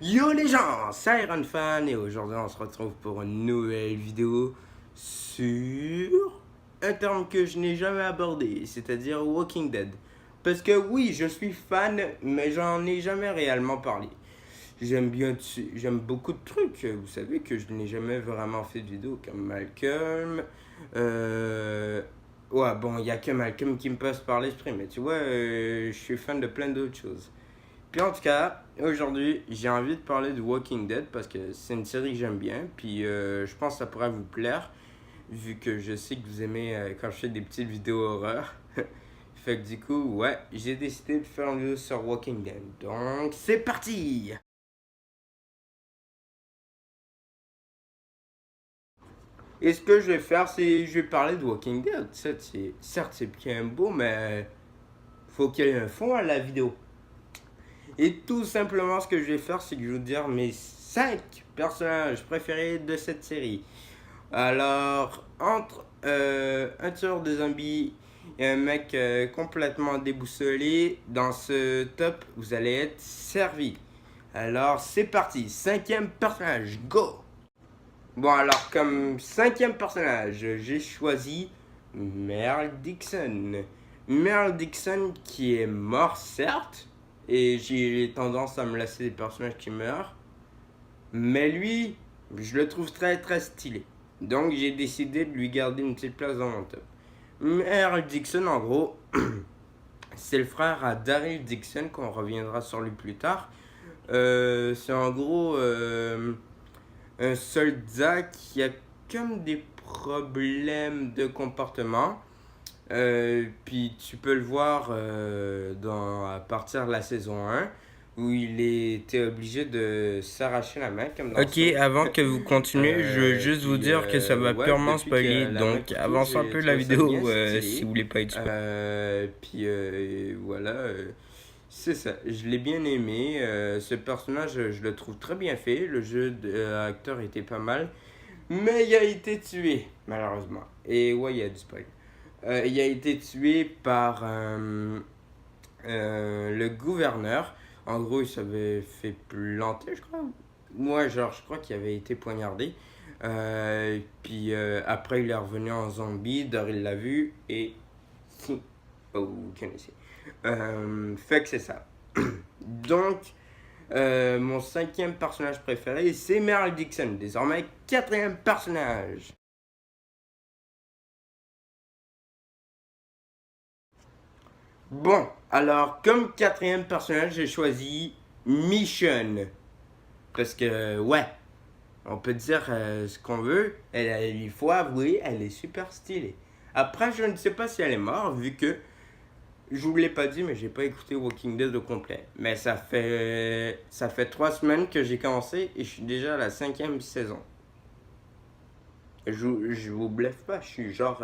Yo les gens, c'est Iron Fan et aujourd'hui on se retrouve pour une nouvelle vidéo sur un terme que je n'ai jamais abordé, c'est-à-dire Walking Dead. Parce que oui, je suis fan, mais j'en ai jamais réellement parlé. J'aime beaucoup de trucs, vous savez que je n'ai jamais vraiment fait de vidéo comme Malcolm. Euh... Ouais, bon, il n'y a que Malcolm qui me passe par l'esprit, mais tu vois, je suis fan de plein d'autres choses. Puis en tout cas, aujourd'hui, j'ai envie de parler de Walking Dead parce que c'est une série que j'aime bien. Puis je pense que ça pourrait vous plaire, vu que je sais que vous aimez quand je fais des petites vidéos horreur. Fait que du coup, ouais, j'ai décidé de faire une vidéo sur Walking Dead. Donc, c'est parti! Et ce que je vais faire, c'est je vais parler de Walking Dead. Certes, c'est bien beau, mais faut qu'il y ait un fond à la vidéo. Et tout simplement, ce que je vais faire, c'est que je vais vous dire mes 5 personnages préférés de cette série. Alors, entre un tueur de zombies et un mec complètement déboussolé, dans ce top, vous allez être servi. Alors, c'est parti. Cinquième personnage, go! Bon, alors, comme cinquième personnage, j'ai choisi Merle Dixon. Merle Dixon qui est mort, certes, et j'ai tendance à me lasser des personnages qui meurent, mais lui, je le trouve très très stylé. Donc j'ai décidé de lui garder une petite place dans mon top. Merle Dixon, en gros, c'est le frère à Daryl Dixon, qu'on reviendra sur lui plus tard. C'est en gros un soldat qui a comme des problèmes de comportement. Puis tu peux le voir à partir de la saison 1 où il était obligé de s'arracher la main comme dans Ok, Saw. avant que vous continuez, je veux juste vous dire que ça va Ouais, purement depuis que spoiler, la main donc qui pousse, avancez un j'ai peu la trouvé ça bien vidéo si stylé. vous voulez pas être spoilé. Puis voilà, c'est ça. Je l'ai bien aimé. Ce personnage, je le trouve très bien fait. Le jeu d'acteur était pas mal. Mais il a été tué, malheureusement. Et ouais, il y a du spoil. Il a été tué par le gouverneur. En gros, il s'avait fait planter, je crois. Moi, genre, je crois qu'il avait été poignardé. Puis après, il est revenu en zombie. Daryl l'a vu. Et si. Oh, vous connaissez. Fait que c'est ça. Donc, mon cinquième personnage préféré, c'est Merle Dixon. Désormais, quatrième personnage. Bon, alors, comme quatrième personnage, j'ai choisi Michonne. Parce que, ouais, on peut dire ce qu'on veut. Il faut avouer, elle est super stylée. Après, je ne sais pas si elle est morte, vu que je vous l'ai pas dit, mais j'ai pas écouté Walking Dead au complet. Mais ça fait 3 semaines que j'ai commencé et je suis déjà à la cinquième saison. Je vous bluffe pas, je suis genre.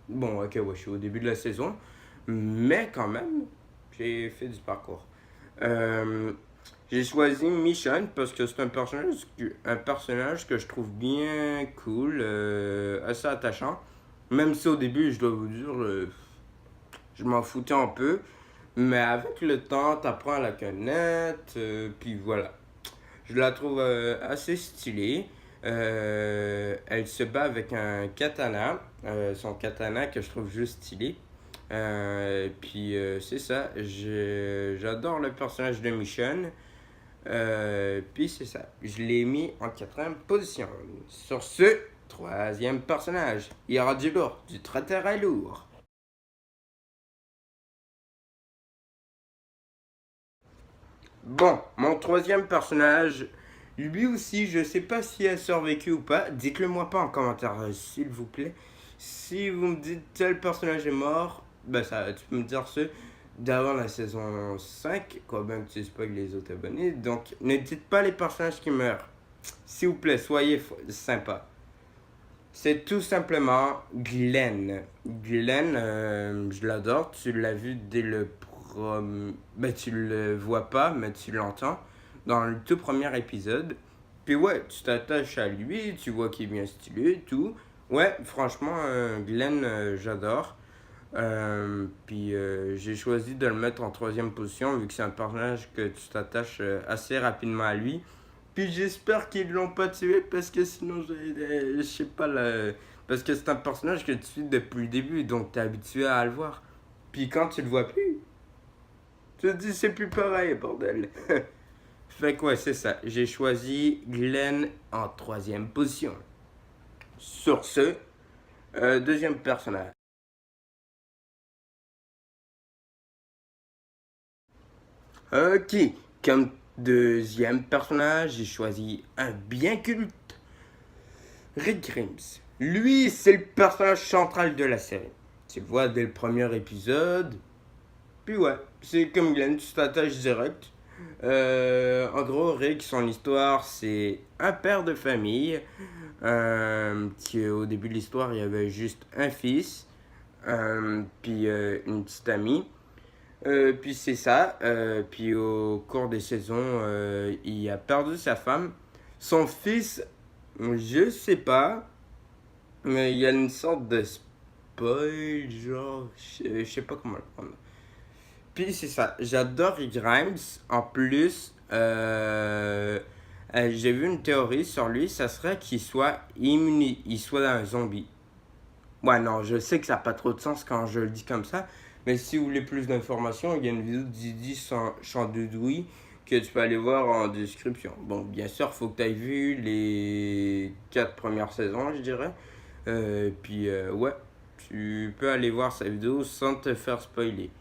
Bon, ok, ouais, je suis au début de la saison. Mais quand même, j'ai fait du parcours. Euh, j'ai choisi Michonne parce que c'est un personnage que je trouve bien cool, assez attachant. Même si au début, je dois vous dire, je m'en foutais un peu. Mais avec le temps, t'apprends à la connaître, puis voilà. Je la trouve assez stylée. Elle se bat avec un katana, son katana que je trouve juste stylé. Puis c'est ça, j'adore le personnage de Michonne. Puis c'est ça, je l'ai mis en quatrième position. Sur ce, troisième personnage, il y aura du lourd, du très très lourd. Bon, mon troisième personnage, lui aussi, je sais pas si elle a survécu ou pas. Dites-le moi pas en commentaire, s'il vous plaît. Si vous me dites tel personnage est mort, bah ça, tu peux me dire ce d'avant la saison 5, quoi bien que tu spoil les autres abonnés. Donc, ne dites pas les personnages qui meurent. S'il vous plaît, soyez sympa. C'est tout simplement Glenn. Glenn, je l'adore. Tu l'as vu dès le premier. Ben, tu le vois pas, mais tu l'entends dans le tout premier épisode. Puis ouais, tu t'attaches à lui, tu vois qu'il est bien stylé et tout. Ouais, franchement, Glenn, j'adore. Puis j'ai choisi de le mettre en troisième position vu que c'est un personnage que tu t'attaches assez rapidement à lui. Puis j'espère qu'ils l'ont pas tué parce que sinon je sais pas parce que c'est un personnage que tu suis depuis le début donc t'es habitué à le voir. Puis quand tu le vois plus, tu te dis c'est plus pareil bordel. Fait que ouais c'est ça. J'ai choisi Glenn en troisième position. Sur ce, deuxième personnage. Ok, comme deuxième personnage, j'ai choisi un bien culte, Rick Grimes. Lui, c'est le personnage central de la série. Tu le vois dès le premier épisode. Puis ouais, c'est comme Glenn, tu t'attaches direct. En gros, Rick, son histoire, c'est un père de famille. Qui, au début de l'histoire, il y avait juste un fils. Puis une petite amie. Puis c'est ça. Puis au cours des saisons, il a perdu sa femme. Son fils, je sais pas. Mais il y a une sorte de spoil, genre. Je sais pas comment le prendre. Puis c'est ça. J'adore Rick Grimes. En plus, j'ai vu une théorie sur lui. Ça serait qu'il soit il soit un zombie. Ouais, non, je sais que ça n'a pas trop de sens quand je le dis comme ça. Mais si vous voulez plus d'informations, il y a une vidéo de Didi Chandoudouille que tu peux aller voir en description. Bon, bien sûr, faut que tu aies vu les 4 premières saisons, je dirais. Puis, ouais, tu peux aller voir sa vidéo sans te faire spoiler.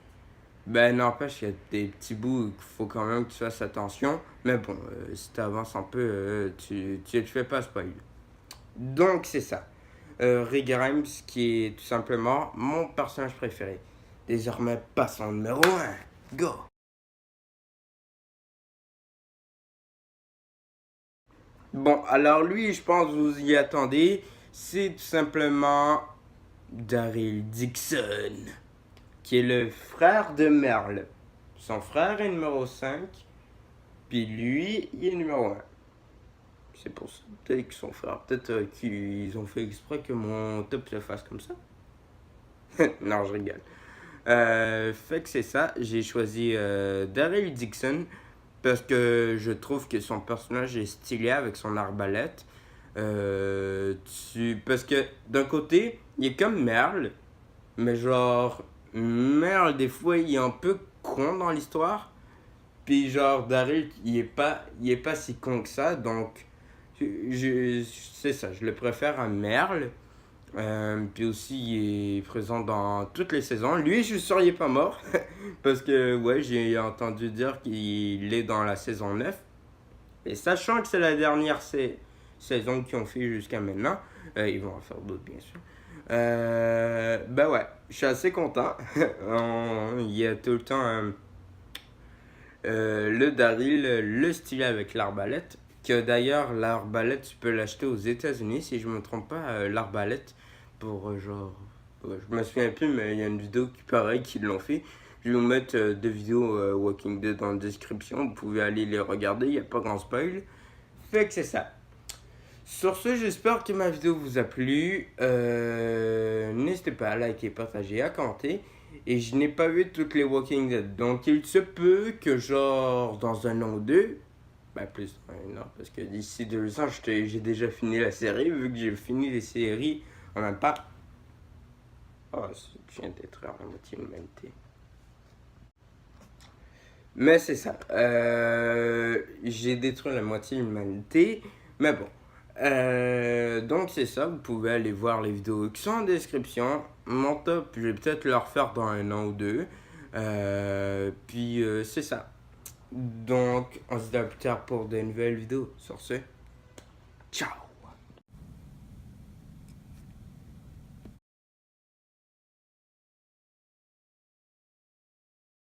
Ben, n'empêche qu'il y a des petits bouts qu'il faut quand même que tu fasses attention. Mais bon, si tu avances un peu, tu te fais pas spoiler. Donc, c'est ça. Rick Grimes, qui est tout simplement mon personnage préféré. Désormais, passons au numéro 1. Go! Bon, alors lui, je pense que vous y attendez. C'est tout simplement Daryl Dixon, qui est le frère de Merle. Son frère est numéro 5, puis lui, il est numéro 1. C'est pour ça, peut-être que son frère, peut-être qu'ils ont fait exprès que mon top se fasse comme ça. Non, je rigole. Fait que c'est ça, j'ai choisi Daryl Dixon parce que je trouve que son personnage est stylé avec son arbalète. Parce que d'un côté, il est comme Merle, mais genre, Merle, des fois, il est un peu con dans l'histoire. Puis genre, Daryl, il est pas si con que ça, donc c'est ça, je le préfère à Merle. Puis aussi, il est présent dans toutes les saisons. Lui, je suis sûr, il est pas mort. Parce que, ouais, j'ai entendu dire qu'il est dans la saison 9. Et sachant que c'est la dernière saison qu'ils ont fait jusqu'à maintenant, ils vont en faire d'autres, bien sûr. Ben ouais, je suis assez content. Il y a tout le temps le Daryl, le stylet avec l'arbalète. Que d'ailleurs, l'arbalète, tu peux l'acheter aux États-Unis, si je me trompe pas, l'arbalète. Pour genre. Ouais, je me souviens plus, mais il y a une vidéo qui paraît qu'ils l'ont fait. Je vais vous mettre deux vidéos Walking Dead dans la description. Vous pouvez aller les regarder, il n'y a pas grand spoil. Fait que c'est ça. Sur ce, j'espère que ma vidéo vous a plu. N'hésitez pas à liker, partager, à commenter. Et je n'ai pas vu toutes les Walking Dead. Donc il se peut que genre dans un an ou deux. Ben plus, non, parce que d'ici 2 ans, j'ai déjà fini la série. Vu que j'ai fini les séries en même pas. Oh, je viens de détruire la moitié de l'humanité. Mais c'est ça. J'ai détruit la moitié de l'humanité. Mais bon. Donc c'est ça. Vous pouvez aller voir les vidéos qui sont en description. Mon top, je vais peut-être le refaire dans un an ou deux. Puis c'est ça. Donc on se dit à plus tard pour de nouvelles vidéos. Sur ce, ciao!